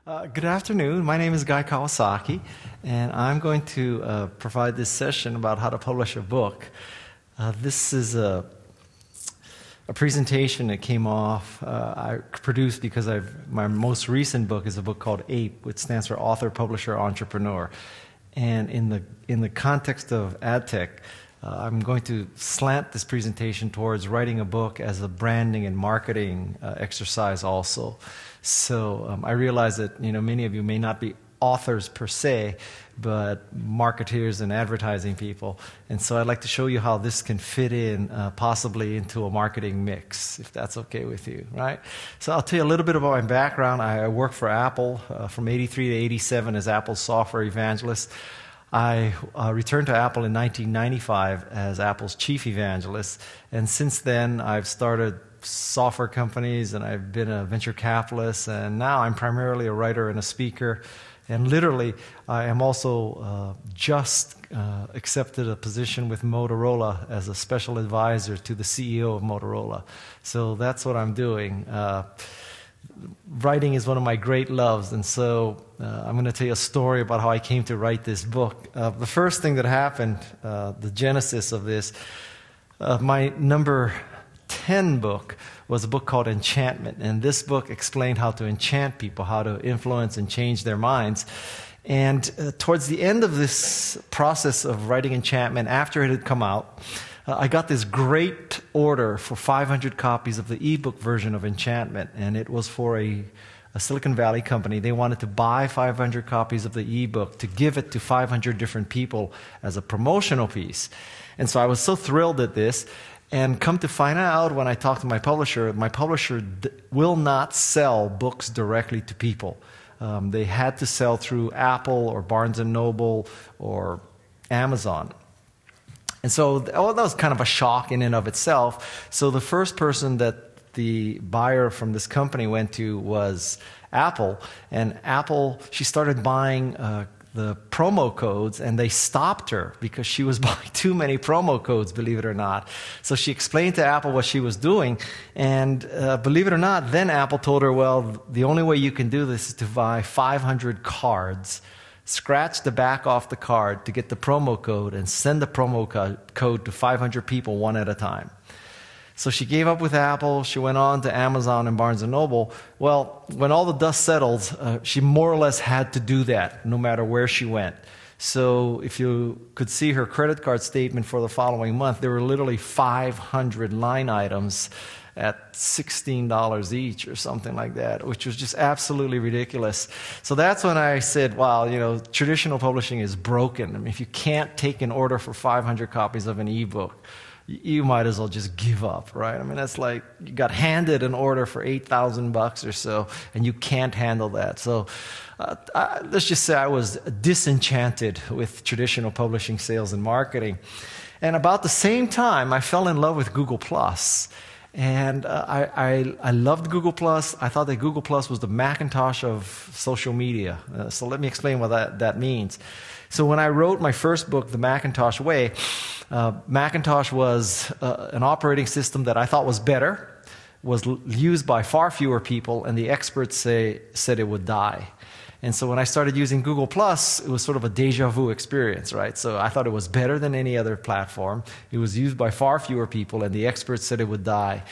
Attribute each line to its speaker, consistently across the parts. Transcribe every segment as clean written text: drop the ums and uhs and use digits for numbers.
Speaker 1: Good afternoon. My name is Guy Kawasaki, and I'm going to provide this session about how to publish a book. This is a presentation that came off, I produced because my most recent book is a book called APE, which stands for Author, Publisher, Entrepreneur. And in the context of ad tech, I'm going to slant this presentation towards writing a book as a branding and marketing exercise also. So I realize that many of you may not be authors per se, but marketeers and advertising people. And so I'd like to show you how this can fit in possibly into a marketing mix, if that's okay with you, right? So I'll tell you a little bit about my background. I worked for Apple from '83 to '87 as Apple's software evangelist. I returned to Apple in 1995 as Apple's chief evangelist, and since then I've started software companies and I've been a venture capitalist, and now I'm primarily a writer and a speaker. And literally, I am also just accepted a position with Motorola as a special advisor to the CEO of Motorola. So that's what I'm doing. Writing is one of my great loves, and so I'm going to tell you a story about how I came to write this book. The first thing that happened, the genesis of this, my number 10 book was a book called Enchantment, and this book explained how to enchant people, how to influence and change their minds. And towards the end of this process of writing Enchantment, after it had come out, I got this great order for 500 copies of the ebook version of Enchantment, and it was for a Silicon Valley company. They wanted to buy 500 copies of the ebook to give it to 500 different people as a promotional piece. And so I was so thrilled at this. And come to find out, when I talked to my publisher will not sell books directly to people. They had to sell through Apple or Barnes & Noble or Amazon. And so that was kind of a shock in and of itself. So the first person that the buyer from this company went to was Apple. And Apple, she started buying the promo codes, and they stopped her because she was buying too many promo codes, believe it or not. So she explained to Apple what she was doing, and believe it or not, then Apple told her, well, the only way you can do this is to buy 500 cards, scratch the back off the card to get the promo code, and send the promo code to 500 people one at a time. So she gave up with Apple. She went on to Amazon and Barnes & Noble. Well, when all the dust settled, she more or less had to do that, no matter where she went. So if you could see her credit card statement for the following month, there were literally 500 line items at $16 each or something like that, which was just absolutely ridiculous. So that's when I said, wow, traditional publishing is broken. I mean, if you can't take an order for 500 copies of an ebook, you might as well just give up, right? I mean, that's like you got handed an order for $8,000 or so, and you can't handle that. So let's just say I was disenchanted with traditional publishing, sales, and marketing. And about the same time, I fell in love with Google+. And I loved Google+. I thought that Google+ was the Macintosh of social media. So let me explain what that means. So when I wrote my first book, The Macintosh Way, Macintosh was an operating system that I thought was better, was used by far fewer people, and the experts said it would die. And so when I started using Google+, it was sort of a deja vu experience, right? So I thought it was better than any other platform. It was used by far fewer people, and the experts said it would die.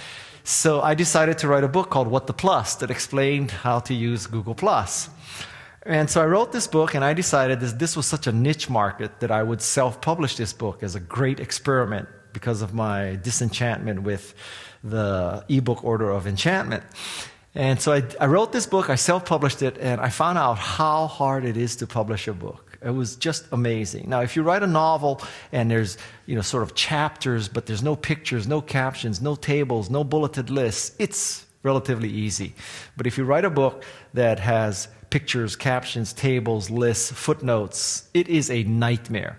Speaker 1: So I decided to write a book called What the Plus that explained how to use Google+. And so I wrote this book, and I decided this was such a niche market that I would self-publish this book as a great experiment because of my disenchantment with the ebook order of Enchantment. And so I wrote this book, I self-published it, and I found out how hard it is to publish a book. It was just amazing. Now, if you write a novel and there's sort of chapters, but there's no pictures, no captions, no tables, no bulleted lists, it's relatively easy. But if you write a book that has pictures, captions, tables, lists, footnotes, it is a nightmare.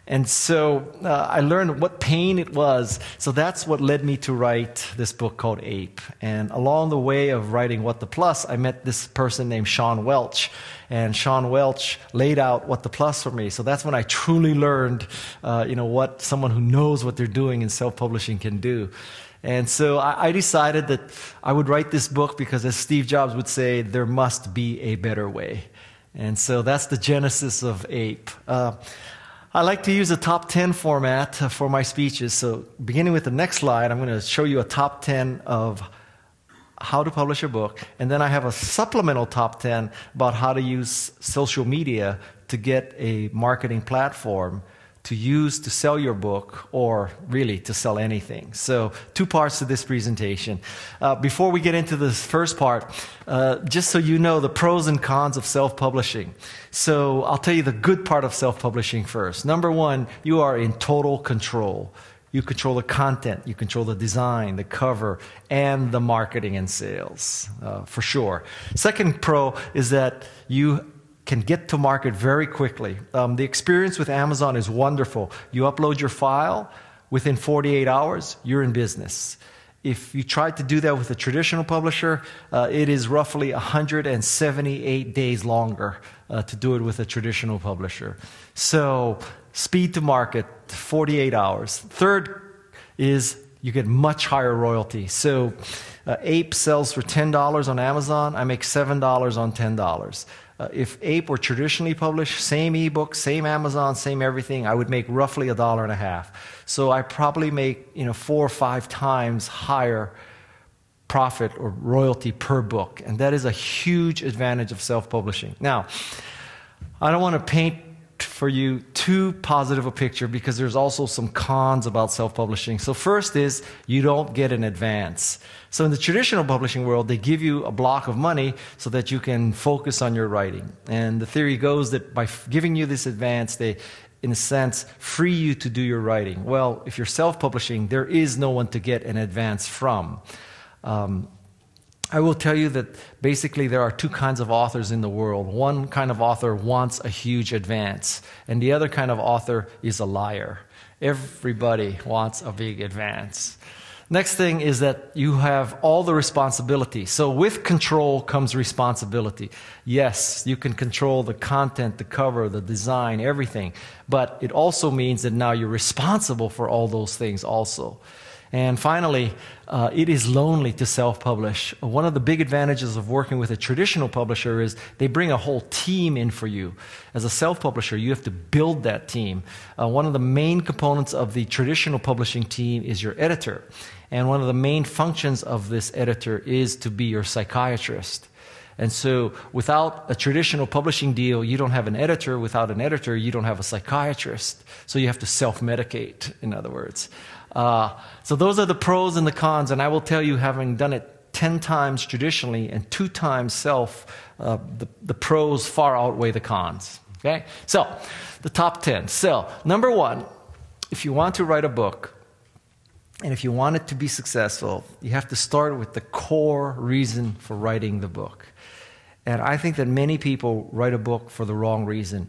Speaker 1: And so I learned what pain it was. So that's what led me to write this book called Ape. And along the way of writing What the Plus, I met this person named Sean Welch. And Sean Welch laid out What the Plus for me. So that's when I truly learned what someone who knows what they're doing in self-publishing can do. And so I decided that I would write this book because, as Steve Jobs would say, there must be a better way. And so that's the genesis of APE. I like to use a top 10 format for my speeches. So beginning with the next slide, I'm going to show you a top 10 of how to publish a book. And then I have a supplemental top 10 about how to use social media to get a marketing platform to use to sell your book, or really to sell anything. So 2 parts to this presentation. Before we get into this first part, just so you know the pros and cons of self-publishing. So I'll tell you the good part of self-publishing first. Number 1, you are in total control. You control the content, you control the design, the cover, and the marketing and sales, for sure. Second pro is that you can get to market very quickly. The experience with Amazon is wonderful. You upload your file, within 48 hours, you're in business. If you try to do that with a traditional publisher, it is roughly 178 days longer to do it with a traditional publisher. So, speed to market, 48 hours. Third is you get much higher royalty. So, APE sells for $10 on Amazon. I make $7 on $10. If APE were traditionally published, same ebook, same Amazon, same everything, I would make roughly $1.50. So I probably make 4 or 5 times higher profit or royalty per book, and that is a huge advantage of self-publishing. Now, I don't want to paint for you too positive a picture because there's also some cons about self-publishing. So first is you don't get an advance. So in the traditional publishing world, they give you a block of money so that you can focus on your writing. And the theory goes that by giving you this advance, they, in a sense, free you to do your writing. Well, if you're self-publishing, there is no one to get an advance from. I will tell you that basically there are 2 kinds of authors in the world. One kind of author wants a huge advance, and the other kind of author is a liar. Everybody wants a big advance. Next thing is that you have all the responsibility. So with control comes responsibility. Yes, you can control the content, the cover, the design, everything. But it also means that now you're responsible for all those things also. And finally, it is lonely to self-publish. One of the big advantages of working with a traditional publisher is they bring a whole team in for you. As a self-publisher, you have to build that team. One of the main components of the traditional publishing team is your editor. And one of the main functions of this editor is to be your psychiatrist. And so without a traditional publishing deal, you don't have an editor. Without an editor, you don't have a psychiatrist. So you have to self-medicate, in other words. So those are the pros and the cons, and I will tell you, having done it 10 times traditionally and 2 times self, the pros far outweigh the cons. Okay? So, the top 10. So, number 1, if you want to write a book, and if you want it to be successful, you have to start with the core reason for writing the book. And I think that many people write a book for the wrong reason.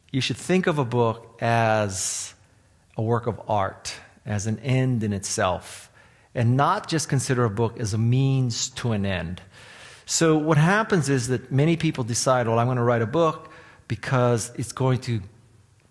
Speaker 1: You should think of a book as a work of art, as an end in itself, and not just consider a book as a means to an end. So what happens is that many people decide, well, I'm going to write a book because it's going to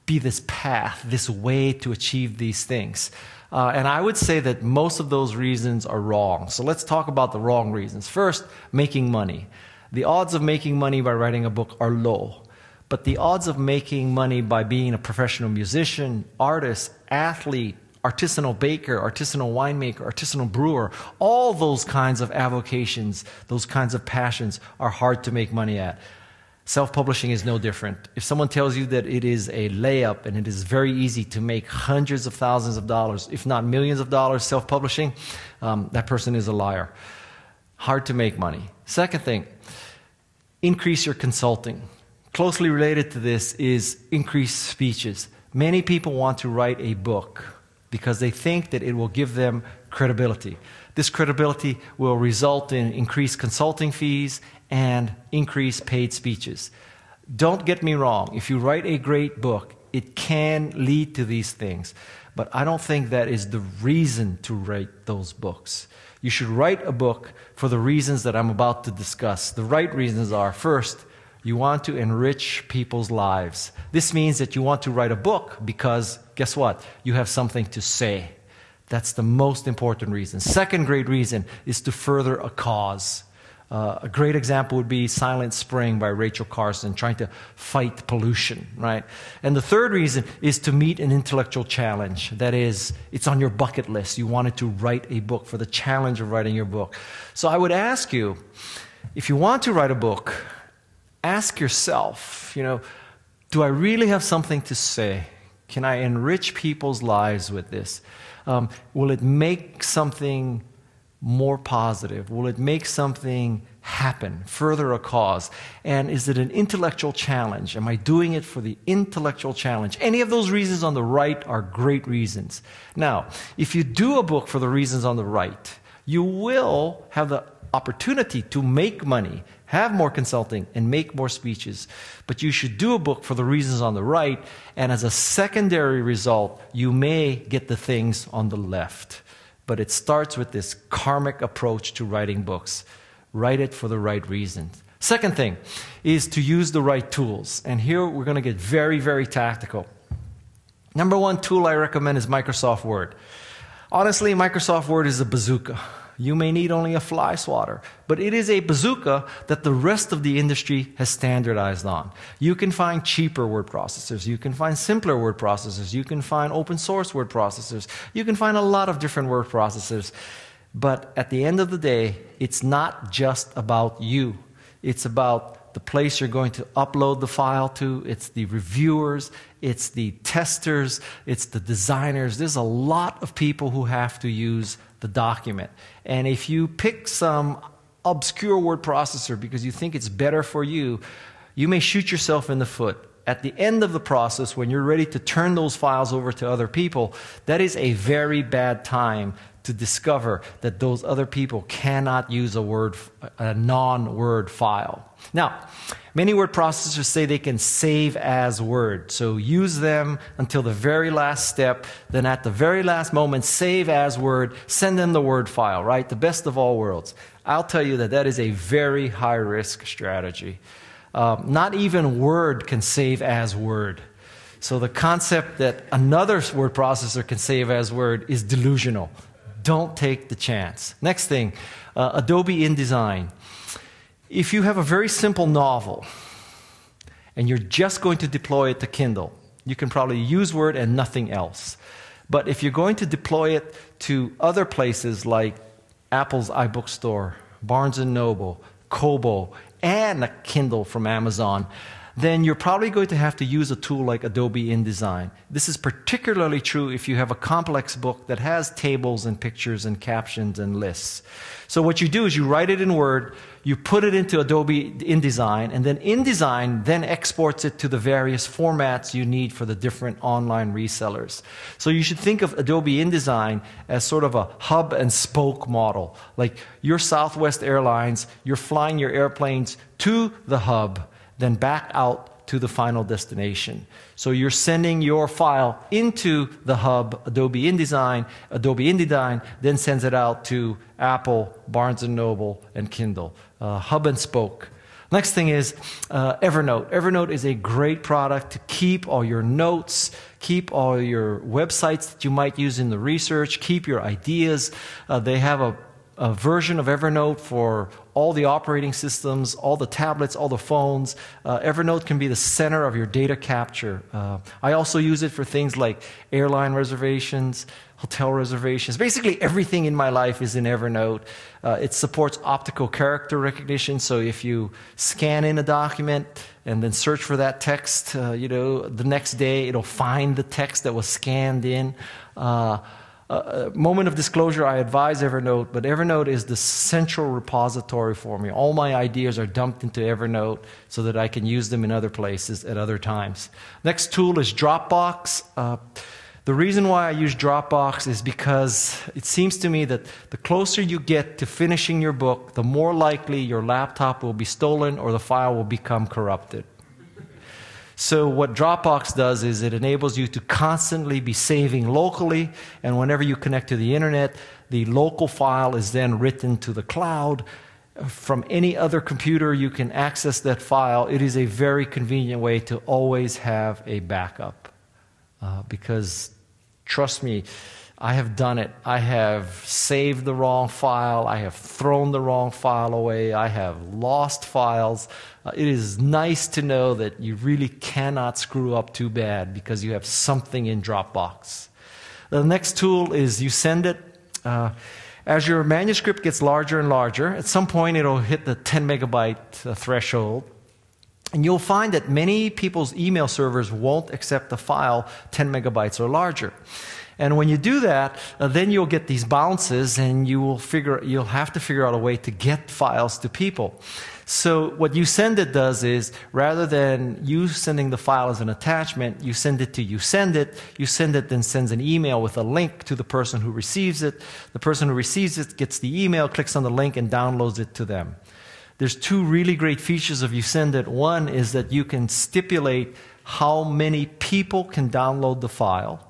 Speaker 1: be this path, this way to achieve these things. And I would say that most of those reasons are wrong. So let's talk about the wrong reasons. First, making money. The odds of making money by writing a book are low. But the odds of making money by being a professional musician, artist, athlete, artisanal baker, artisanal winemaker, artisanal brewer, all those kinds of avocations, those kinds of passions are hard to make money at. Self-publishing is no different. If someone tells you that it is a layup and it is very easy to make hundreds of thousands of dollars, if not millions of dollars self-publishing, that person is a liar. Hard to make money. Second thing, increase your consulting. Closely related to this is increase speeches. Many people want to write a book because they think that it will give them credibility. This credibility will result in increased consulting fees and increased paid speeches. Don't get me wrong, if you write a great book, it can lead to these things. But I don't think that is the reason to write those books. You should write a book for the reasons that I'm about to discuss. The right reasons are, first, you want to enrich people's lives. This means that you want to write a book because, guess what? You have something to say. That's the most important reason. Second great reason is to further a cause. A great example would be Silent Spring by Rachel Carson, trying to fight pollution, right? And the third reason is to meet an intellectual challenge. That is, it's on your bucket list. You wanted to write a book for the challenge of writing your book. So I would ask you, if you want to write a book, ask yourself, do I really have something to say? Can I enrich people's lives with this? Will it make something more positive? Will it make something happen, further a cause? And is it an intellectual challenge? Am I doing it for the intellectual challenge? Any of those reasons on the right are great reasons. Now, if you do a book for the reasons on the right, you will have the opportunity to make money, have more consulting, and make more speeches. But you should do a book for the reasons on the right, and as a secondary result, you may get the things on the left. But it starts with this karmic approach to writing books. Write it for the right reasons. Second thing is to use the right tools. And here we're going to get very, very tactical. Number one tool I recommend is Microsoft Word. Honestly, Microsoft Word is a bazooka. You may need only a fly swatter, but it is a bazooka that the rest of the industry has standardized on. You can find cheaper word processors. You can find simpler word processors. You can find open source word processors. You can find a lot of different word processors. But at the end of the day, it's not just about you. It's about the place you're going to upload the file to. It's the reviewers. It's the testers. It's the designers. There's a lot of people who have to use the document. And if you pick some obscure word processor because you think it's better for you, you may shoot yourself in the foot. At the end of the process, when you're ready to turn those files over to other people, that is a very bad time to discover that those other people cannot use a non-Word file. Now, many word processors say they can save as Word. So use them until the very last step. Then at the very last moment, save as Word. Send them the Word file, right? The best of all worlds. I'll tell you that that is a very high-risk strategy. Not even Word can save as Word. So the concept that another word processor can save as Word is delusional. Don't take the chance. Next thing, Adobe InDesign. If you have a very simple novel and you're just going to deploy it to Kindle, you can probably use Word and nothing else. But if you're going to deploy it to other places like Apple's iBook Store, Barnes & Noble, Kobo, and a Kindle from Amazon, then you're probably going to have to use a tool like Adobe InDesign. This is particularly true if you have a complex book that has tables and pictures and captions and lists. So what you do is you write it in Word, you put it into Adobe InDesign, and then InDesign then exports it to the various formats you need for the different online resellers. So you should think of Adobe InDesign as sort of a hub and spoke model. Like you're Southwest Airlines, you're flying your airplanes to the hub, then back out to the final destination. So you're sending your file into the hub, Adobe InDesign then sends it out to Apple, Barnes & Noble, and Kindle. Hub and spoke. Next thing is Evernote. Evernote is a great product to keep all your notes, keep all your websites that you might use in the research, keep your ideas. They have a version of Evernote for all the operating systems, all the tablets, all the phones. Evernote can be the center of your data capture. I also use it for things like airline reservations, hotel reservations. Basically everything in my life is in Evernote. It supports optical character recognition, so if you scan in a document and then search for that text, the next day it'll find the text that was scanned in. Moment of disclosure, I advise Evernote, but Evernote is the central repository for me. All my ideas are dumped into Evernote so that I can use them in other places at other times. Next tool is Dropbox. The reason why I use Dropbox is because it seems to me that the closer you get to finishing your book, the more likely your laptop will be stolen or the file will become corrupted. So what Dropbox does is it enables you to constantly be saving locally, and whenever you connect to the internet, the local file is then written to the cloud. From any other computer, you can access that file. It is a very convenient way to always have a backup. Because, trust me, I have done it. I have saved the wrong file. I have thrown the wrong file away. I have lost files. It is nice to know that you really cannot screw up too bad because you have something in Dropbox. The next tool is you send it. As your manuscript gets larger and larger, at some point it'll hit the 10 megabyte threshold. And you'll find that many people's email servers won't accept a file 10 megabytes or larger. And when you do that, then you'll get these bounces, and you'll have to figure out a way to get files to people. So what YouSendIt does is, rather than you sending the file as an attachment, you send it to YouSendIt. YouSendIt then sends an email with a link to the person who receives it. The person who receives it gets the email, clicks on the link, and downloads it to them. There's two really great features of YouSendIt. One is that you can stipulate how many people can download the file.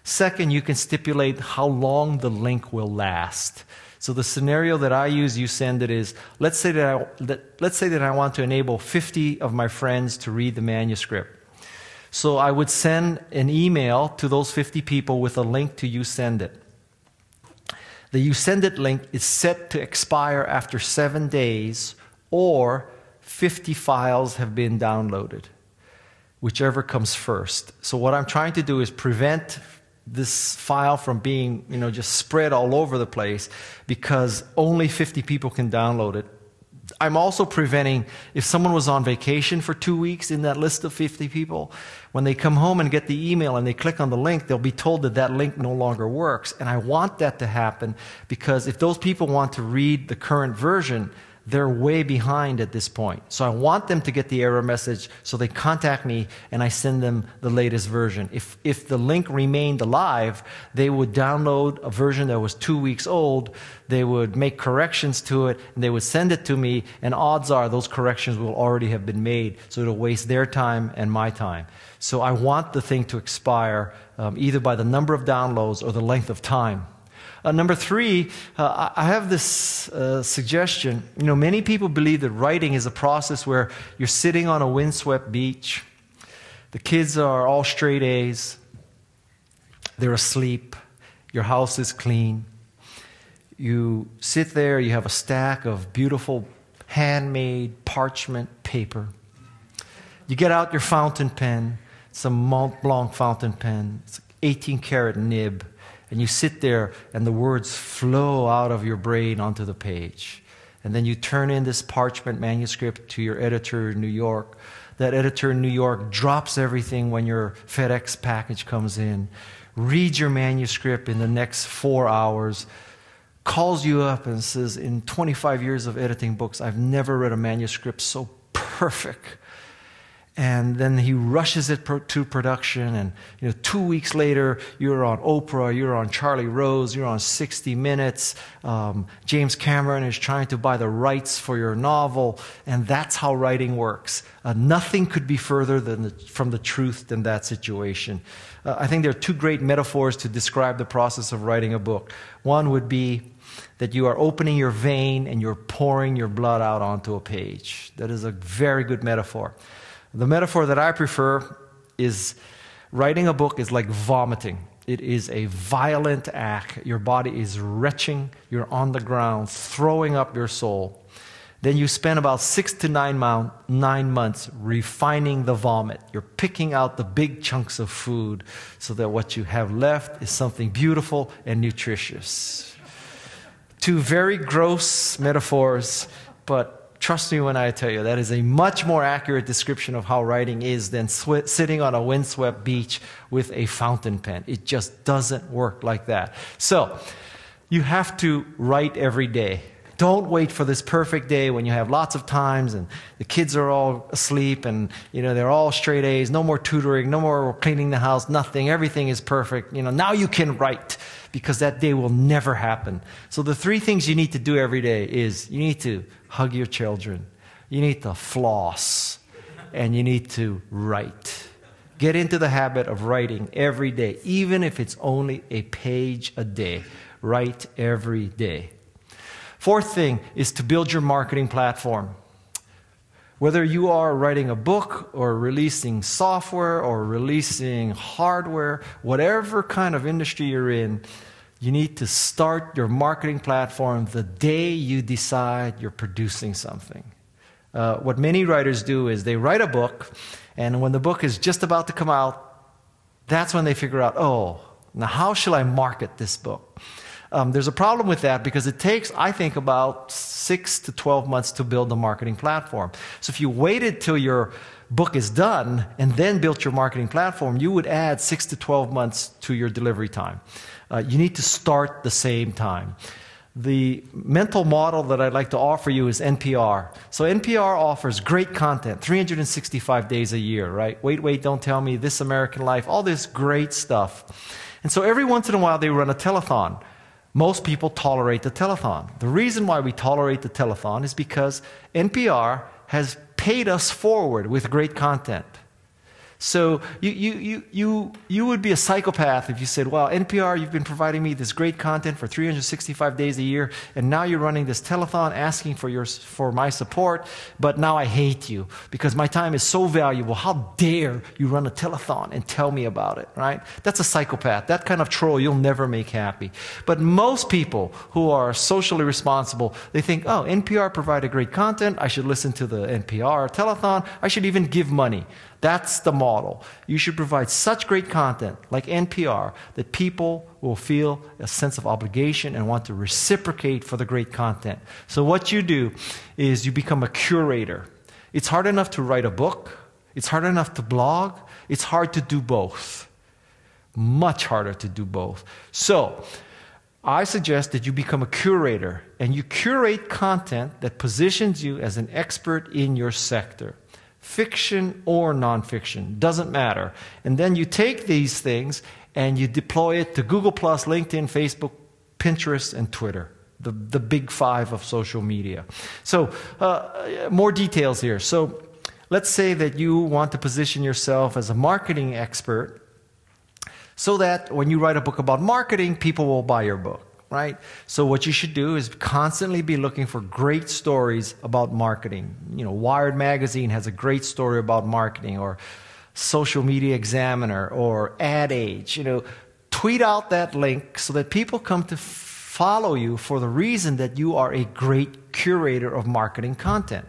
Speaker 1: Second, you can stipulate how long the link will last. So the scenario that I use YouSendIt is, let's say that I want to enable 50 of my friends to read the manuscript. So I would send an email to those 50 people with a link to YouSendIt. The YouSendIt link is set to expire after 7 days, or 50 files have been downloaded, whichever comes first. So what I'm trying to do is prevent this file from being, just spread all over the place, because only 50 people can download it. I'm also preventing, if someone was on vacation for 2 weeks in that list of 50 people, when they come home and get the email and they click on the link, they'll be told that that link no longer works. And I want that to happen, because if those people want to read the current version, they're way behind at this point. So I want them to get the error message, so they contact me and I send them the latest version. If the link remained alive, they would download a version that was 2 weeks old, they would make corrections to it, and they would send it to me, and odds are those corrections will already have been made, so it'll waste their time and my time. So I want the thing to expire either by the number of downloads or the length of time. Number three, I have this suggestion. Many people believe that writing is a process where you're sitting on a windswept beach. The kids are all straight A's. They're asleep. Your house is clean. You sit there, you have a stack of beautiful handmade parchment paper. You get out your fountain pen. It's a Mont Blanc fountain pen. It's an 18-karat nib. And you sit there, and the words flow out of your brain onto the page. And then you turn in this parchment manuscript to your editor in New York. That editor in New York drops everything when your FedEx package comes in, reads your manuscript in the next 4 hours, calls you up and says, in 25 years of editing books, I've never read a manuscript so perfect. And then he rushes it to production, and 2 weeks later, you're on Oprah, you're on Charlie Rose, you're on 60 Minutes. James Cameron is trying to buy the rights for your novel, and that's how writing works. Nothing could be further from the truth than that situation. I think there are two great metaphors to describe the process of writing a book. One would be that you are opening your vein and you're pouring your blood out onto a page. That is a very good metaphor. The metaphor that I prefer is writing a book is like vomiting. It is a violent act. Your body is retching. You're on the ground, throwing up your soul. Then you spend about 6 to 9 months refining the vomit. You're picking out the big chunks of food so that what you have left is something beautiful and nutritious. Two very gross metaphors, but trust me when I tell you, that is a much more accurate description of how writing is than sitting on a windswept beach with a fountain pen. It just doesn't work like that. So, you have to write every day. Don't wait for this perfect day when you have lots of times and the kids are all asleep and they're all straight A's, no more tutoring, no more cleaning the house, nothing, everything is perfect. Now you can write, because that day will never happen. So the three things you need to do every day is you need to hug your children, you need to floss, and you need to write. Get into the habit of writing every day, even if it's only a page a day. Write every day. Fourth thing is to build your marketing platform. Whether you are writing a book or releasing software or releasing hardware, whatever kind of industry you're in, You need to start your marketing platform the day you decide you're producing something. What many writers do is they write a book, and when the book is just about to come out, that's when they figure out, oh, now how shall I market this book? There's a problem with that because it takes, I think, about 6 to 12 months to build a marketing platform. So if you waited till your book is done and then built your marketing platform, you would add 6 to 12 months to your delivery time. You need to start the same time. The mental model that I'd like to offer you is NPR. So NPR offers great content, 365 days a year, right? Wait, don't tell me, This American Life, all this great stuff. And so every once in a while they run a telethon. Most people tolerate the telethon. The reason why we tolerate the telethon is because NPR has paid us forward with great content. So you would be a psychopath if you said, well, NPR, you've been providing me this great content for 365 days a year, and now you're running this telethon asking for my support, but now I hate you because my time is so valuable. How dare you run a telethon and tell me about it, right? That's a psychopath. That kind of troll you'll never make happy. But most people who are socially responsible, they think, oh, NPR provided great content. I should listen to the NPR telethon. I should even give money. That's the model. You should provide such great content, like NPR, that people will feel a sense of obligation and want to reciprocate for the great content. So what you do is you become a curator. It's hard enough to write a book. It's hard enough to blog. It's hard to do both. Much harder to do both. So I suggest that you become a curator, and you curate content that positions you as an expert in your sector. Fiction or nonfiction, doesn't matter. And then you take these things and you deploy it to Google+, LinkedIn, Facebook, Pinterest, and Twitter, the big 5 of social media. So more details here. So let's say that you want to position yourself as a marketing expert so that when you write a book about marketing, people will buy your book. Right? So what you should do is constantly be looking for great stories about marketing. You know, Wired Magazine has a great story about marketing, or Social Media Examiner, or Ad Age. You know, tweet out that link so that people come to follow you for the reason that you are a great curator of marketing content.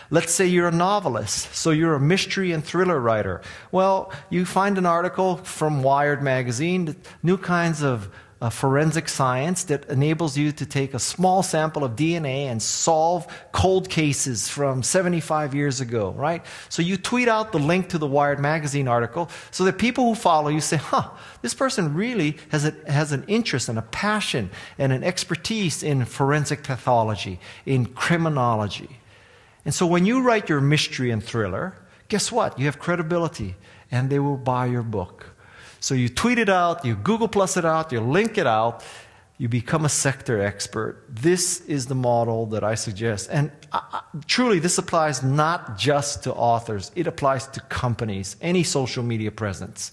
Speaker 1: Let's say you're a novelist, so you're a mystery and thriller writer. Well, you find an article from Wired Magazine, new kinds of forensic science that enables you to take a small sample of DNA and solve cold cases from 75 years ago, right? So you tweet out the link to the Wired Magazine article so that people who follow you say, this person really has an interest and a passion and an expertise in forensic pathology, in criminology. And so when you write your mystery and thriller, guess what? You have credibility, and they will buy your book. So you tweet it out, you Google+ it out, you link it out, you become a sector expert. This is the model that I suggest. And truly, this applies not just to authors. It applies to companies, any social media presence.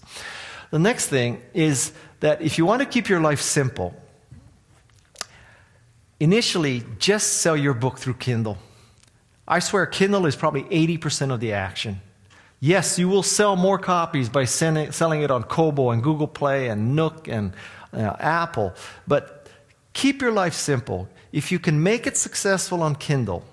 Speaker 1: The next thing is that if you want to keep your life simple, initially, just sell your book through Kindle. I swear, Kindle is probably 80% of the action. Yes, you will sell more copies by selling it on Kobo and Google Play and Nook and Apple, but keep your life simple. If you can make it successful on Kindle,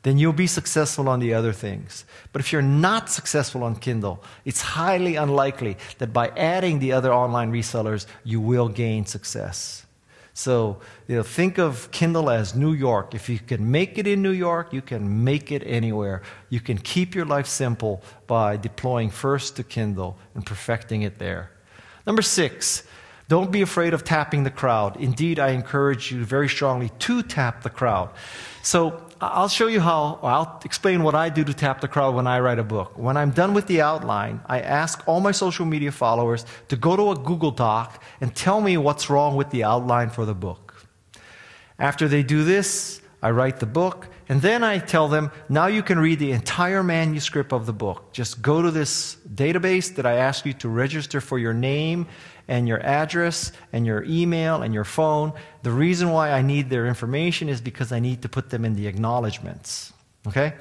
Speaker 1: then you'll be successful on the other things. But if you're not successful on Kindle, it's highly unlikely that by adding the other online resellers, you will gain success. So, think of Kindle as New York. If you can make it in New York, you can make it anywhere. You can keep your life simple by deploying first to Kindle and perfecting it there. Number 6, don't be afraid of tapping the crowd. Indeed, I encourage you very strongly to tap the crowd. So I'll show you how, or I'll explain what I do to tap the crowd when I write a book. When I'm done with the outline, I ask all my social media followers to go to a Google Doc and tell me what's wrong with the outline for the book. After they do this, I write the book, and then I tell them, now you can read the entire manuscript of the book. Just go to this database that I ask you to register for your name and your address and your email and your phone. The reason why I need their information is because I need to put them in the acknowledgments. Okay?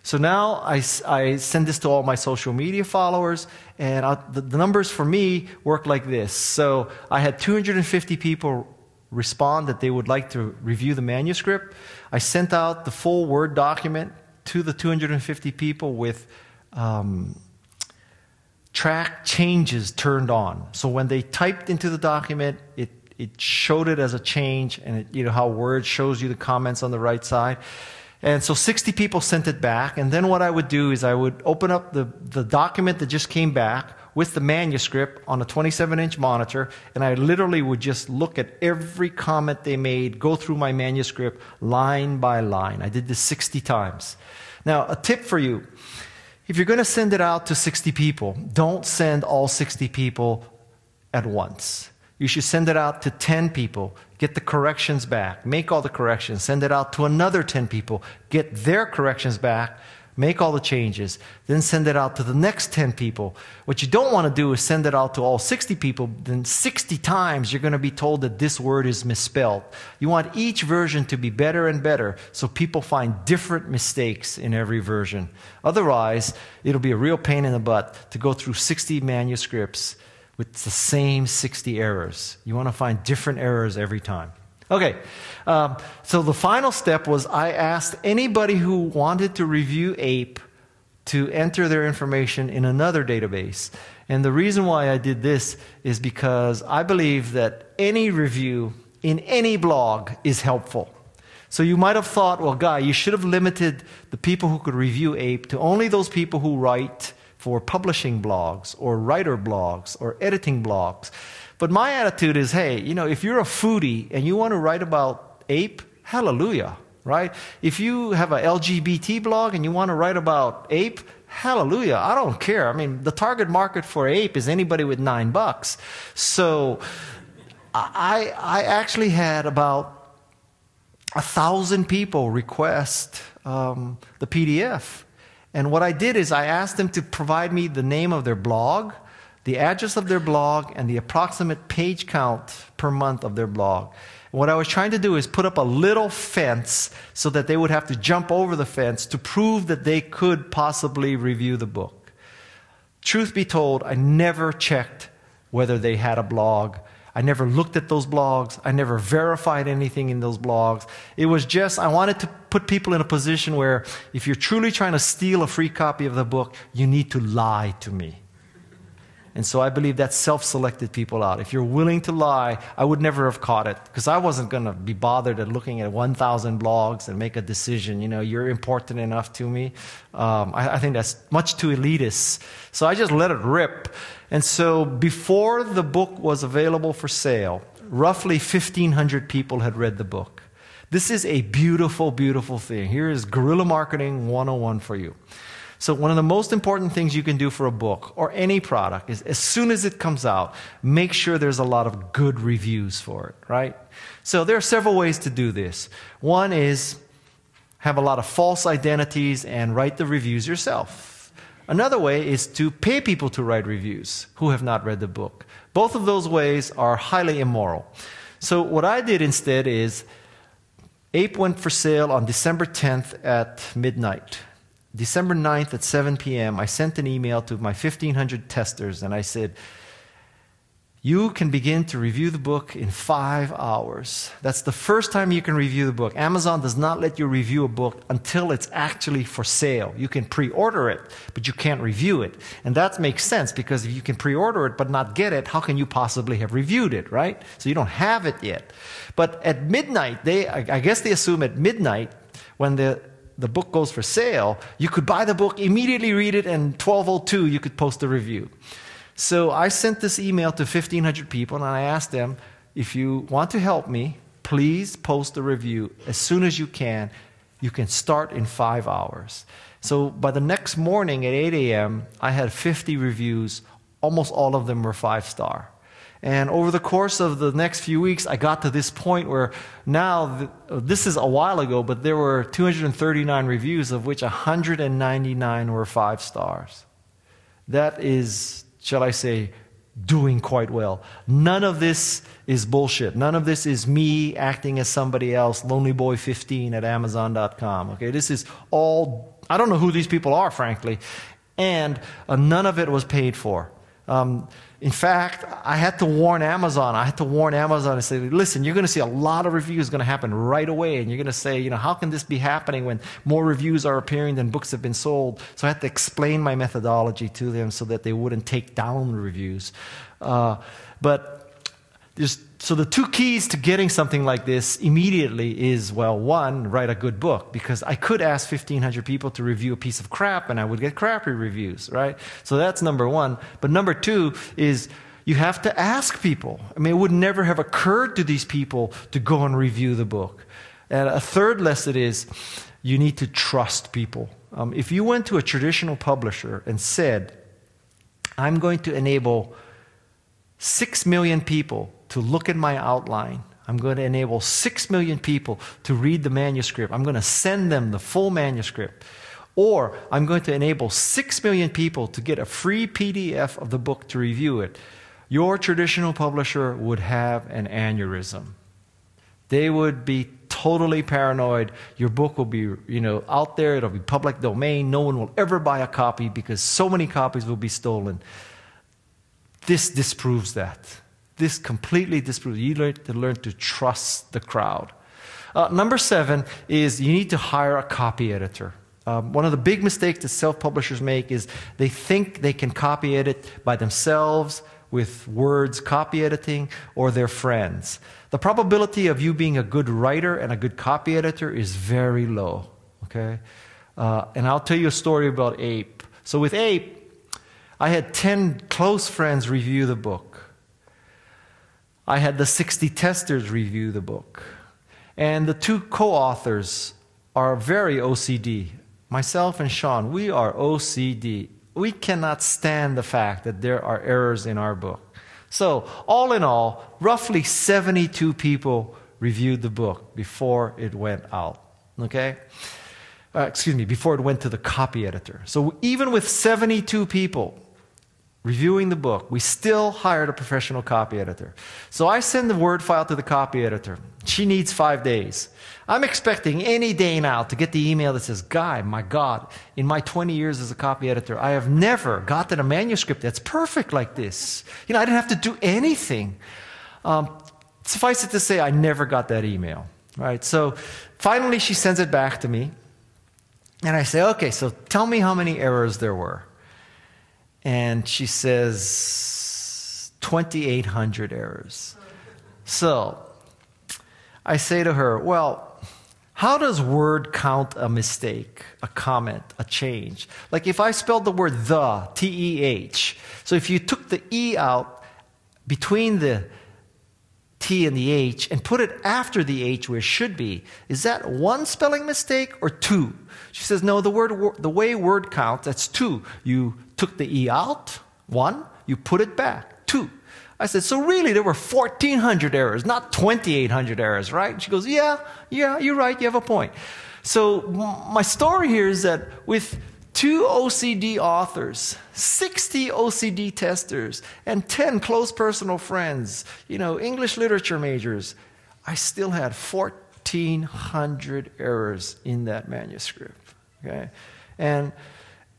Speaker 1: So now I send this to all my social media followers, and the numbers for me work like this. So I had 250 people respond that they would like to review the manuscript. I sent out the full Word document to the 250 people with track changes turned on. So when they typed into the document, it showed it as a change, and you know how Word shows you the comments on the right side. And so 60 people sent it back, and then what I would do is I would open up the document that just came back with the manuscript on a 27-inch monitor, and I literally would just look at every comment they made, go through my manuscript line by line. I did this 60 times. Now, a tip for you. If you're going to send it out to 60 people, don't send all 60 people at once. You should send it out to 10 people, get the corrections back, make all the corrections, send it out to another 10 people, get their corrections back, make all the changes, then send it out to the next 10 people. What you don't want to do is send it out to all 60 people, then 60 times you're going to be told that this word is misspelled. You want each version to be better and better so people find different mistakes in every version. Otherwise, it'll be a real pain in the butt to go through 60 manuscripts with the same 60 errors. You want to find different errors every time. Okay, so the final step was I asked anybody who wanted to review APE to enter their information in another database. And the reason why I did this is because I believe that any review in any blog is helpful. So you might have thought, well, Guy, you should have limited the people who could review APE to only those people who write for publishing blogs or writer blogs or editing blogs. But my attitude is, hey, you know, if you're a foodie and you want to write about APE, hallelujah, right? If you have a LGBT blog and you want to write about APE, hallelujah, I don't care. I mean, the target market for APE is anybody with $9. So I actually had about 1,000 people request the PDF. And what I did is I asked them to provide me the name of their blog, the address of their blog, and the approximate page count per month of their blog. And what I was trying to do is put up a little fence so that they would have to jump over the fence to prove that they could possibly review the book. Truth be told, I never checked whether they had a blog. I never looked at those blogs. I never verified anything in those blogs. It was just, I wanted to put people in a position where if you're truly trying to steal a free copy of the book, you need to lie to me. And so I believe that self-selected people out. If you're willing to lie, I would never have caught it because I wasn't going to be bothered at looking at 1,000 blogs and make a decision. You know, you're important enough to me. I think that's much too elitist. So I just let it rip. And so before the book was available for sale, roughly 1,500 people had read the book. This is a beautiful, beautiful thing. Here is guerrilla marketing 101 for you. So one of the most important things you can do for a book or any product is as soon as it comes out, make sure there's a lot of good reviews for it, right? So there are several ways to do this. One is have a lot of false identities and write the reviews yourself. Another way is to pay people to write reviews who have not read the book. Both of those ways are highly immoral. So what I did instead is APE went for sale on December 10th at midnight. December 9th at 7 p.m., I sent an email to my 1,500 testers, and I said, you can begin to review the book in 5 hours. That's the first time you can review the book. Amazon does not let you review a book until it's actually for sale. You can pre-order it, but you can't review it. And that makes sense, because if you can pre-order it but not get it, how can you possibly have reviewed it, right? So you don't have it yet. But at midnight, I guess they assume at midnight, when the book goes for sale, you could buy the book, immediately read it, and 12:02 you could post a review. So I sent this email to 1,500 people, and I asked them, if you want to help me, please post a review as soon as you can. You can start in 5 hours. So by the next morning at 8 a.m., I had 50 reviews. Almost all of them were 5-star. And over the course of the next few weeks, I got to this point where now, this is a while ago, but there were 239 reviews, of which 199 were 5 stars. That is, shall I say, doing quite well. None of this is bullshit. None of this is me acting as somebody else, lonelyboy15 at Amazon.com. Okay, this is all, I don't know who these people are, frankly, and none of it was paid for. In fact, I had to warn Amazon. I had to warn Amazon and say, listen, you're going to see a lot of reviews going to happen right away. And you're going to say, how can this be happening when more reviews are appearing than books have been sold? So I had to explain my methodology to them so that they wouldn't take down reviews. So the two keys to getting something like this immediately is, well, one, write a good book, because I could ask 1,500 people to review a piece of crap and I would get crappy reviews, right? So that's number one. But number two is you have to ask people. I mean, it would never have occurred to these people to go and review the book. And a third lesson is you need to trust people. If you went to a traditional publisher and said, I'm going to enable 6 million people to look at my outline. I'm going to enable 6 million people to read the manuscript. I'm going to send them the full manuscript. Or I'm going to enable 6 million people to get a free PDF of the book to review it. Your traditional publisher would have an aneurysm. They would be totally paranoid. Your book will be, out there. It'll be public domain. No one will ever buy a copy because so many copies will be stolen. This disproves that. This completely disproves. You need to learn to trust the crowd. Number 7 is you need to hire a copy editor. One of the big mistakes that self-publishers make is they think they can copy edit by themselves with Word's copy editing or their friends. The probability of you being a good writer and a good copy editor is very low. Okay? And I'll tell you a story about Ape. So with Ape, I had 10 close friends review the book. I had the 60 testers review the book. And the 2 co-authors are very OCD. Myself and Sean, we are OCD. We cannot stand the fact that there are errors in our book. So, all in all, roughly 72 people reviewed the book before it went out. Okay? Before it went to the copy editor. So even with 72 people reviewing the book, we still hired a professional copy editor. So I send the Word file to the copy editor. She needs 5 days. I'm expecting any day now to get the email that says, Guy, my God, in my 20 years as a copy editor, I have never gotten a manuscript that's perfect like this. I didn't have to do anything. Suffice it to say, I never got that email. Right? So finally she sends it back to me. And I say, okay, so tell me how many errors there were. And she says 2,800 errors. So I say to her, well, how does Word count a mistake, a comment, a change? Like if I spelled the word the, T-E-H, so if you took the E out between the T and the H and put it after the H where it should be, is that one spelling mistake or 2? She says, no, the way Word counts, that's 2. You took the E out, 1, you put it back, 2. I said, so really there were 1,400 errors, not 2,800 errors, right? And she goes, yeah, you're right, you have a point. So my story here is that with 2 OCD authors, 60 OCD testers, and 10 close personal friends, English literature majors, I still had 1,400 errors in that manuscript. Okay? And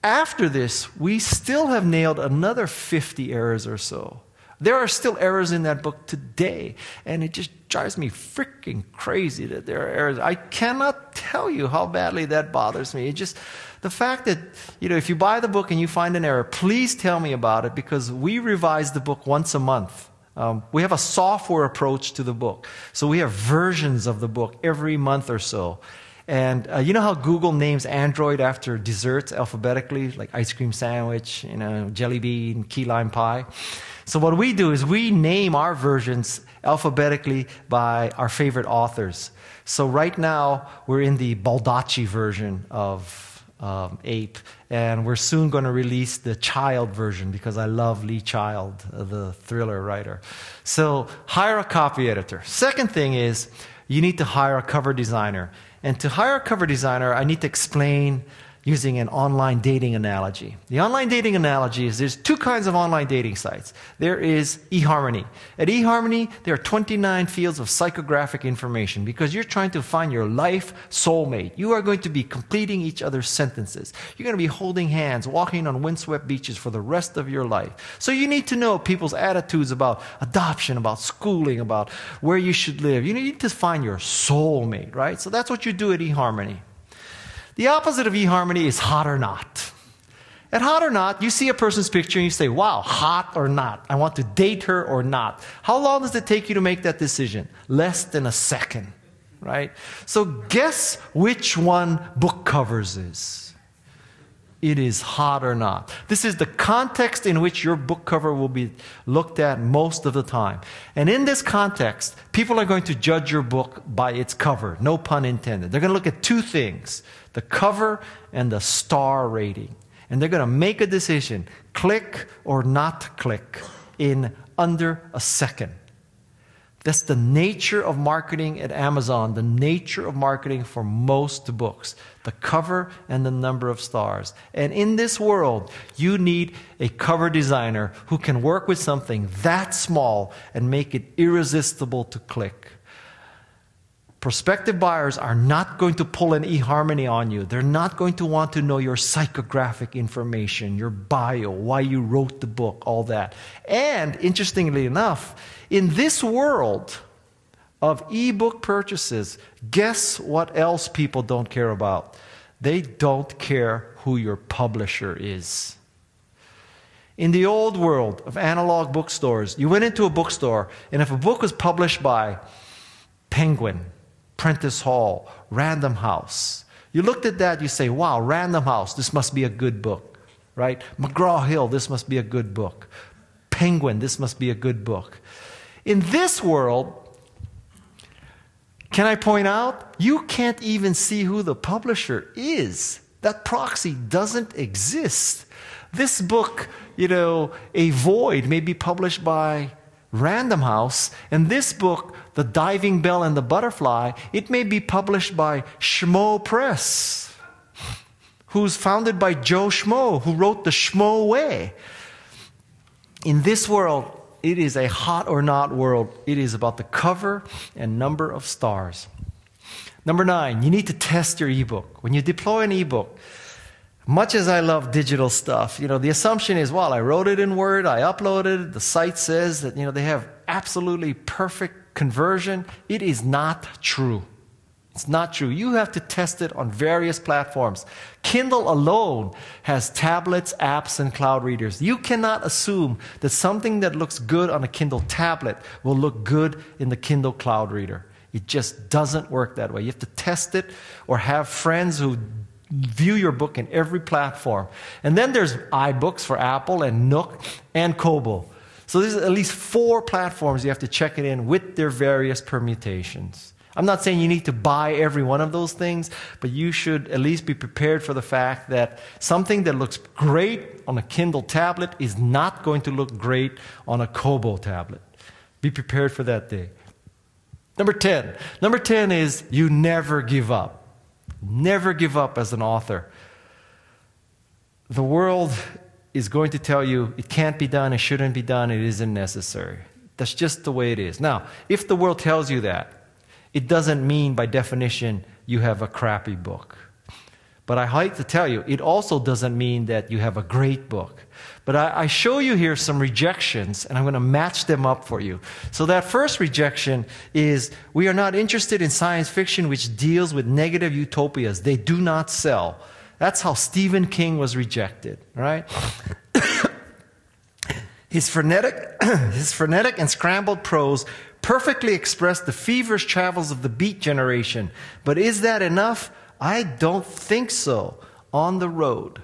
Speaker 1: after this, we still have nailed another 50 errors or so. There are still errors in that book today, and it just drives me freaking crazy that there are errors. I cannot tell you how badly that bothers me. It just, the fact that, if you buy the book and you find an error, please tell me about it, because we revise the book once a month. We have a software approach to the book. So we have versions of the book every month or so. And you know how Google names Android after desserts alphabetically, like ice cream sandwich, jelly bean, key lime pie? So what we do is we name our versions alphabetically by our favorite authors. So right now, we're in the Baldacci version of Ape, and we're soon going to release the Child version because I love Lee Child, the thriller writer. So hire a copy editor. Second thing is you need to hire a cover designer. And to hire a cover designer, I need to explain using an online dating analogy. The online dating analogy is there's two kinds of online dating sites. There is eHarmony. At eHarmony, there are 29 fields of psychographic information because you're trying to find your life soulmate. You are going to be completing each other's sentences. You're going to be holding hands, walking on windswept beaches for the rest of your life. So you need to know people's attitudes about adoption, about schooling, about where you should live. You need to find your soulmate, right? So that's what you do at eHarmony. The opposite of eHarmony is hot or not. At hot or not, you see a person's picture and you say, wow, hot or not? I want to date her or not. How long does it take you to make that decision? Less than a second, right? So guess which one book covers is. It is hot or not. This is the context in which your book cover will be looked at most of the time. And in this context, people are going to judge your book by its cover. No pun intended. They're going to look at two things: the cover and the star rating. And they're going to make a decision, click or not click, in under a second. That's the nature of marketing at Amazon, the nature of marketing for most books. The cover and the number of stars. And in this world, you need a cover designer who can work with something that small and make it irresistible to click. Prospective buyers are not going to pull an eHarmony on you. They're not going to want to know your psychographic information, your bio, why you wrote the book, all that. And interestingly enough, in this world of ebook purchases, guess what else people don't care about? They don't care who your publisher is. In the old world of analog bookstores, you went into a bookstore, and if a book was published by Penguin, Prentice Hall, Random House, you looked at that, you say, wow, Random House, this must be a good book, right? McGraw-Hill, this must be a good book. Penguin, this must be a good book. In this world, can I point out, you can't even see who the publisher is. That proxy doesn't exist. This book, A Void, may be published by Random House, and this book, The Diving Bell and the Butterfly, it may be published by Schmo Press, who's founded by Joe Schmo, who wrote The Schmo Way. In this world, it is a hot or not world. It is about the cover and number of stars. Number 9, you need to test your ebook. When you deploy an ebook, much as I love digital stuff, the assumption is, well, I wrote it in Word, I uploaded it, the site says that, they have absolutely perfect conversion. It is not true. It's not true. You have to test it on various platforms. Kindle alone has tablets, apps, and cloud readers. You cannot assume that something that looks good on a Kindle tablet will look good in the Kindle cloud reader. It just doesn't work that way. You have to test it or have friends who view your book in every platform. And then there's iBooks for Apple and Nook and Kobo. So there's at least 4 platforms you have to check it in with their various permutations. I'm not saying you need to buy every one of those things, but you should at least be prepared for the fact that something that looks great on a Kindle tablet is not going to look great on a Kobo tablet. Be prepared for that day. Number 10. Number 10 is you never give up. Never give up as an author. The world is going to tell you it can't be done, it shouldn't be done, it isn't necessary. That's just the way it is. Now, if the world tells you that, it doesn't mean by definition you have a crappy book. But I hate to tell you, it also doesn't mean that you have a great book. But I show you here some rejections, and I'm going to match them up for you. So that first rejection is, we are not interested in science fiction which deals with negative utopias. They do not sell. That's how Stephen King was rejected, right? His frenetic and scrambled prose perfectly expressed the feverish travels of the Beat generation. But is that enough? I don't think so. On the road.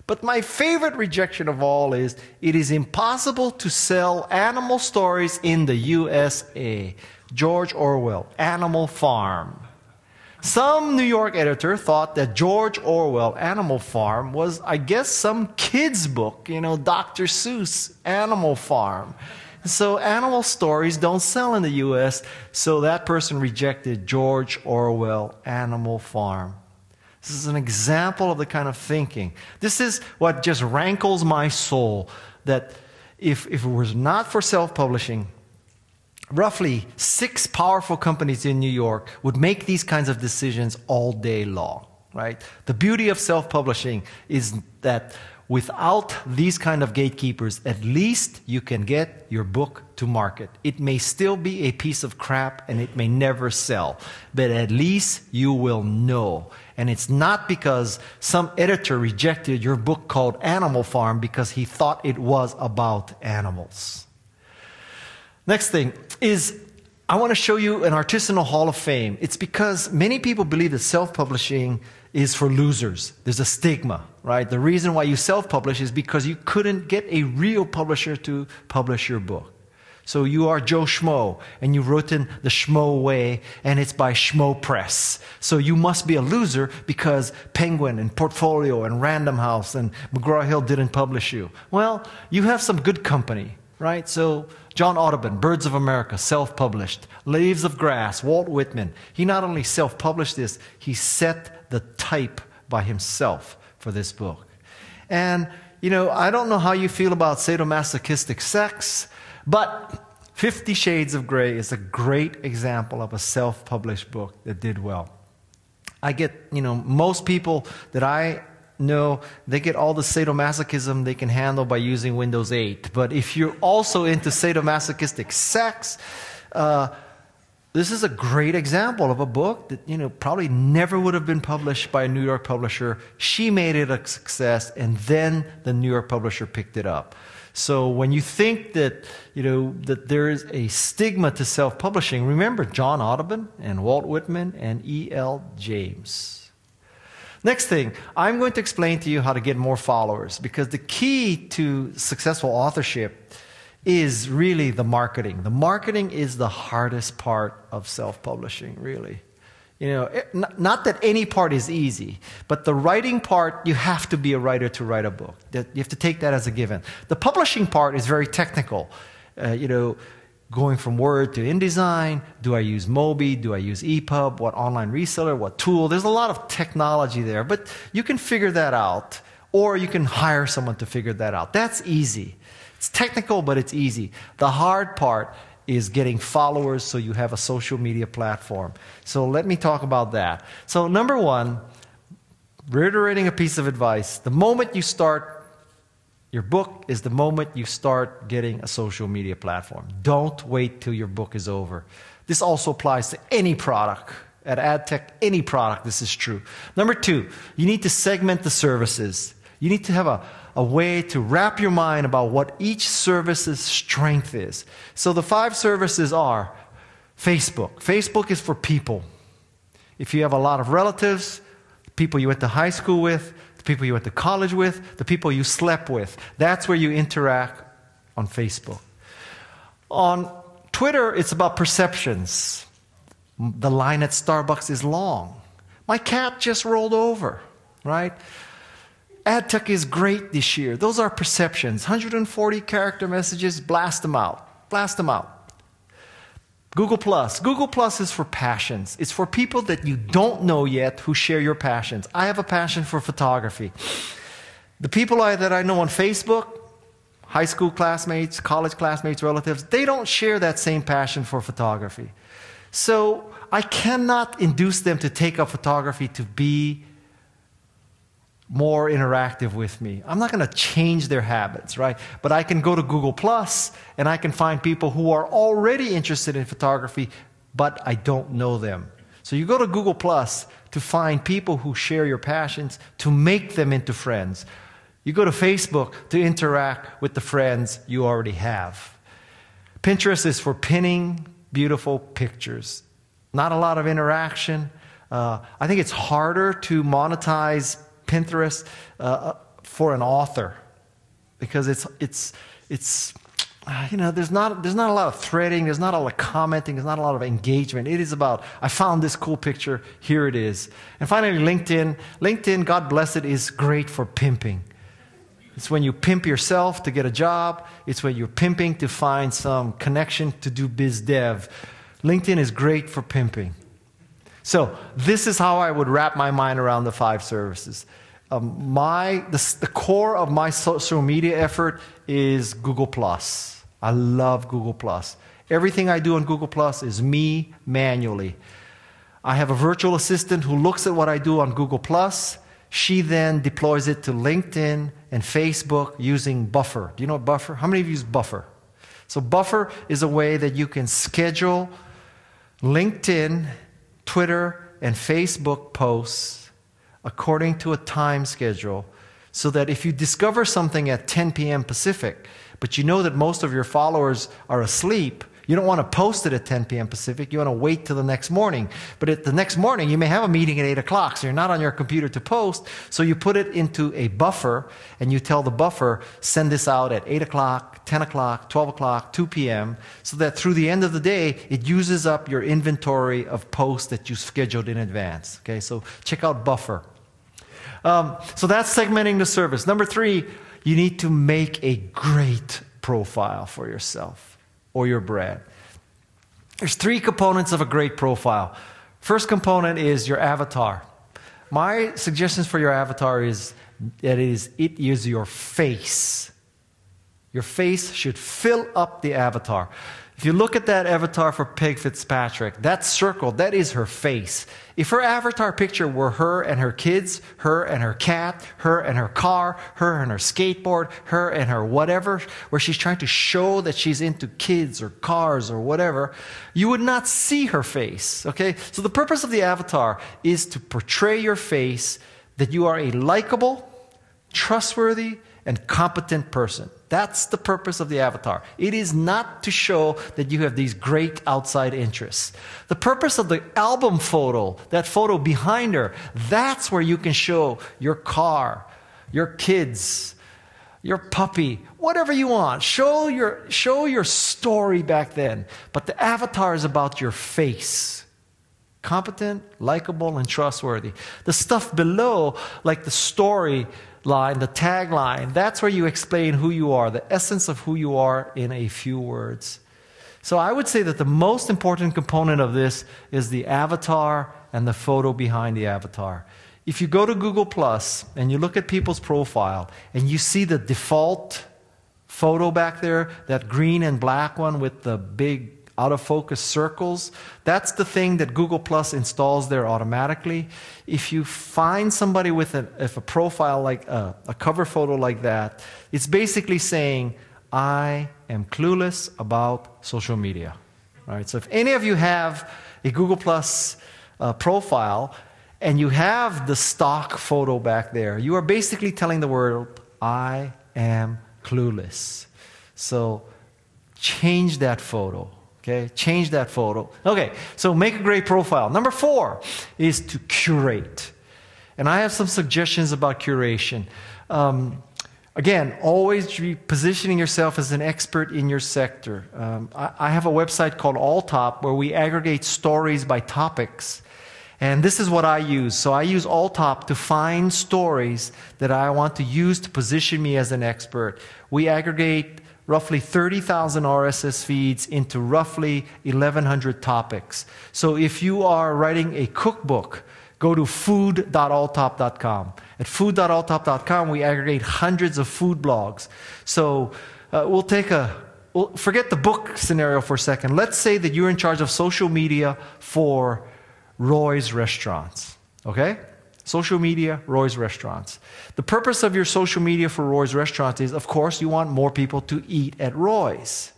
Speaker 1: But my favorite rejection of all is, it is impossible to sell animal stories in the USA. George Orwell, Animal Farm. Some New York editor thought that George Orwell, Animal Farm, was, I guess, some kid's book, Dr. Seuss, Animal Farm. So animal stories don't sell in the U.S., so that person rejected George Orwell, Animal Farm. This is an example of the kind of thinking. This is what just rankles my soul, that if it was not for self-publishing, roughly 6 powerful companies in New York would make these kinds of decisions all day long, right? The beauty of self-publishing is that without these kind of gatekeepers, at least you can get your book to market. It may still be a piece of crap and it may never sell, but at least you will know. And it's not because some editor rejected your book called Animal Farm because he thought it was about animals. Next thing is, I want to show you an Artisanal Hall of Fame. It's because many people believe that self-publishing is for losers. There's a stigma, right? The reason why you self-publish is because you couldn't get a real publisher to publish your book. So you are Joe Schmo, and you've written the Schmo way, and it's by Schmo Press. So you must be a loser because Penguin and Portfolio and Random House and McGraw-Hill didn't publish you. Well, you have some good company, right? So John Audubon, Birds of America, self-published. Leaves of Grass, Walt Whitman. He not only self-published this, he set the type by himself for this book. And, you know, I don't know how you feel about sadomasochistic sex, but 50 Shades of Grey is a great example of a self-published book that did well. I get, you know, most people that I know, they get all the sadomasochism they can handle by using Windows 8. But if you're also into sadomasochistic sex, this is a great example of a book that, you know, probably never would have been published by a New York publisher. She made it a success, and then the New York publisher picked it up. So when you think that, you know, that there is a stigma to self-publishing, remember John Audubon and Walt Whitman and E.L. James. Next thing, I'm going to explain to you how to get more followers, because the key to successful authorship is really the marketing. The marketing is the hardest part of self-publishing, really. You know, not that any part is easy, but the writing part, you have to be a writer to write a book. You have to take that as a given. The publishing part is very technical. You know, going from Word to InDesign, do I use Mobi, do I use EPUB, what online reseller, what tool? There's a lot of technology there, but you can figure that out, or you can hire someone to figure that out. That's easy. It's technical, but it's easy. The hard part is getting followers so you have a social media platform. So let me talk about that. So number one, reiterating a piece of advice, the moment you start your book is the moment you start getting a social media platform. Don't wait till your book is over. This also applies to any product. At AdTech, any product, this is true. Number two, you need to segment the services. You need to have a way to wrap your mind about what each service's strength is. So the 5 services are Facebook. Facebook is for people. If you have a lot of relatives, people you went to high school with, the people you went to college with, the people you slept with, that's where you interact on Facebook. On Twitter, it's about perceptions. The line at Starbucks is long. My cat just rolled over, right? AdTech is great this year. Those are perceptions. 140 character messages, blast them out. Blast them out. Google Plus. Google Plus is for passions. It's for people that you don't know yet who share your passions. I have a passion for photography. The people that I know on Facebook, high school classmates, college classmates, relatives, they don't share that same passion for photography. So I cannot induce them to take up photography to be more interactive with me. I'm not going to change their habits, right? But I can go to Google Plus and I can find people who are already interested in photography, but I don't know them. So you go to Google Plus to find people who share your passions, to make them into friends. You go to Facebook to interact with the friends you already have. Pinterest is for pinning beautiful pictures. Not a lot of interaction. I think it's harder to monetize Pinterest for an author, because it's you know, there's not a lot of threading, there's not a lot of commenting, there's not a lot of engagement. It is about, I found this cool picture, here it is. And finally, LinkedIn. LinkedIn, God bless it, is great for pimping. It's when you pimp yourself to get a job. It's when you're pimping to find some connection to do biz dev. LinkedIn is great for pimping. So this is how I would wrap my mind around the 5 services. The core of my social media effort is Google+. I love Google+. Everything I do on Google+ is me manually. I have a virtual assistant who looks at what I do on Google+. She then deploys it to LinkedIn and Facebook using Buffer. Do you know what Buffer? How many of you use Buffer? So Buffer is a way that you can schedule LinkedIn, Twitter, and Facebook posts according to a time schedule, so that if you discover something at 10 p.m. Pacific, but you know that most of your followers are asleep, you don't want to post it at 10 p.m. Pacific. You want to wait till the next morning. But at the next morning, you may have a meeting at 8 o'clock, so you're not on your computer to post. So you put it into a buffer, and you tell the buffer, send this out at 8 o'clock, 10 o'clock, 12 o'clock, 2 p.m., so that through the end of the day, it uses up your inventory of posts that you scheduled in advance. Okay, so check out Buffer. So that's segmenting the service. Number 3, you need to make a great profile for yourself or your brand. There's 3 components of a great profile. First component is your avatar. My suggestions for your avatar is that it is your face. Your face should fill up the avatar. If you look at that avatar for Peg Fitzpatrick, that circle, that is her face. If her avatar picture were her and her kids, her and her cat, her and her car, her and her skateboard, her and her whatever, where she's trying to show that she's into kids or cars or whatever, you would not see her face, okay? So the purpose of the avatar is to portray your face, that you are a likable, trustworthy, and competent person. That's the purpose of the avatar. It is not to show that you have these great outside interests. The purpose of the album photo, that photo behind her, that's where you can show your car, your kids, your puppy, whatever you want. Show your story back then. But the avatar is about your face. Competent, likable, and trustworthy. The stuff below, like the story line, the tagline, that's where you explain who you are, the essence of who you are in a few words. So I would say that the most important component of this is the avatar and the photo behind the avatar. If you go to Google Plus and you look at people's profile and you see the default photo back there, that green and black one with the big out-of-focus circles, that's the thing that Google Plus installs there automatically. If you find somebody with a profile like a cover photo like that, it's basically saying, I am clueless about social media. All right, so if any of you have a Google Plus profile and you have the stock photo back there, you are basically telling the world, I am clueless. So change that photo. Okay, change that photo. Okay, so make a great profile. Number 4 is to curate. And I have some suggestions about curation. Again, always be positioning yourself as an expert in your sector. I have a website called Alltop where we aggregate stories by topics. And this is what I use. So I use Alltop to find stories that I want to use to position me as an expert. We aggregate roughly 30,000 RSS feeds into roughly 1,100 topics. So if you are writing a cookbook, go to food.alltop.com. At food.alltop.com, we aggregate hundreds of food blogs. So we'll forget the book scenario for a second. Let's say that you're in charge of social media for Roy's Restaurants, okay? Social media, Roy's Restaurants. The purpose of your social media for Roy's Restaurants is, of course, you want more people to eat at Roy's.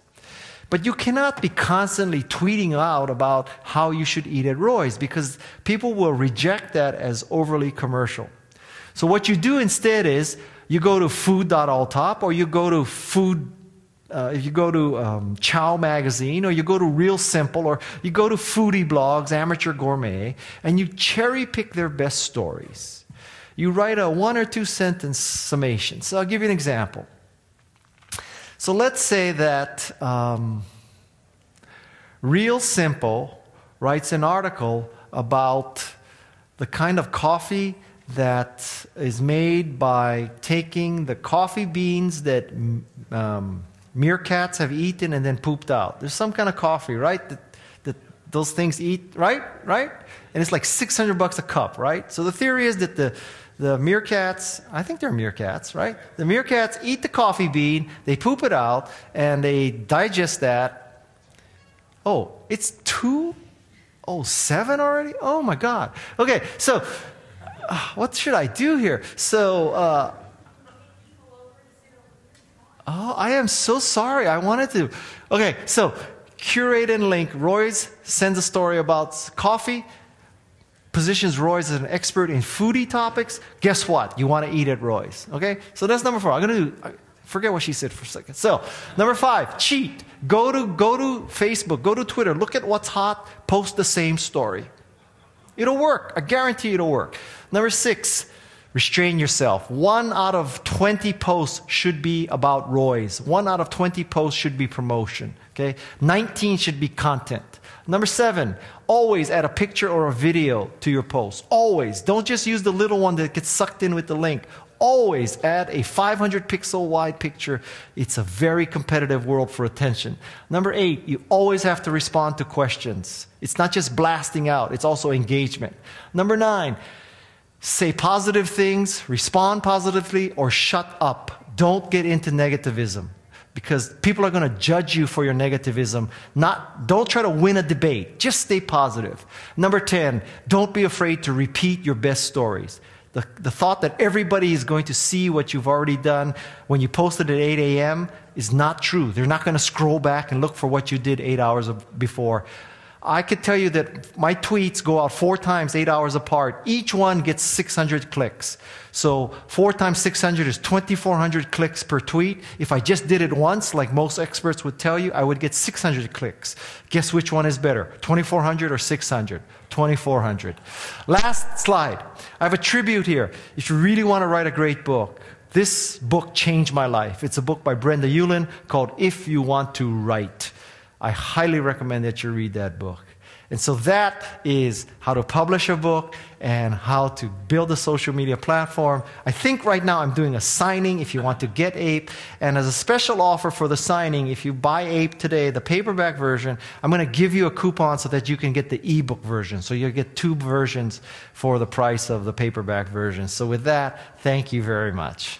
Speaker 1: But you cannot be constantly tweeting out about how you should eat at Roy's, because people will reject that as overly commercial. So what you do instead is you go to food.alltop, or you go to if you go to Chow Magazine, or you go to Real Simple, or you go to Foodie Blogs, Amateur Gourmet, and you cherry pick their best stories. You write a 1 or 2 sentence summation. So I'll give you an example. So let's say that Real Simple writes an article about the kind of coffee that is made by taking the coffee beans that meerkats have eaten and then pooped out. There's some kind of coffee, right, that those things eat, right? And it's like $600 a cup, right? So the theory is that the meerkats, I think they're meerkats, right? The meerkats eat the coffee bean, they poop it out, and they digest that. Oh, it's 2:07 already? Oh my God. Okay, so what should I do here? So, I am so sorry. I wanted to. Okay, so Curate and Link. Royce sends a story about coffee, positions Royce as an expert in foodie topics. Guess what? You want to eat at Royce. Okay, so that's number 4. I'm going to forget what she said for a second. So, number 5, cheat. Go to Facebook, go to Twitter, look at what's hot, post the same story. It'll work. I guarantee it'll work. Number 6, restrain yourself. 1 out of 20 posts should be about Royce. 1 out of 20 posts should be promotion. Okay? 19 should be content. Number 7, always add a picture or a video to your post. Always. Don't just use the little one that gets sucked in with the link. Always add a 500 pixel wide picture. It's a very competitive world for attention. Number 8, you always have to respond to questions. It's not just blasting out, it's also engagement. Number 9, say positive things, respond positively, or shut up. Don't get into negativism, because people are going to judge you for your negativism. Don't try to win a debate. Just stay positive. Number 10, don't be afraid to repeat your best stories. The thought that everybody is going to see what you've already done when you posted at 8 a.m. is not true. They're not going to scroll back and look for what you did 8 hours before. I could tell you that my tweets go out 4 times, 8 hours apart. Each one gets 600 clicks. So 4 times 600 is 2,400 clicks per tweet. If I just did it once, like most experts would tell you, I would get 600 clicks. Guess which one is better, 2,400 or 600? 2,400. Last slide. I have a tribute here. If you really want to write a great book, this book changed my life. It's a book by Brenda Ullin called If You Want to Write. I highly recommend that you read that book. And so that is how to publish a book and how to build a social media platform. I think right now I'm doing a signing if you want to get Ape. And as a special offer for the signing, if you buy Ape today, the paperback version, I'm going to give you a coupon so that you can get the ebook version. So you'll get 2 versions for the price of the paperback version. So with that, thank you very much.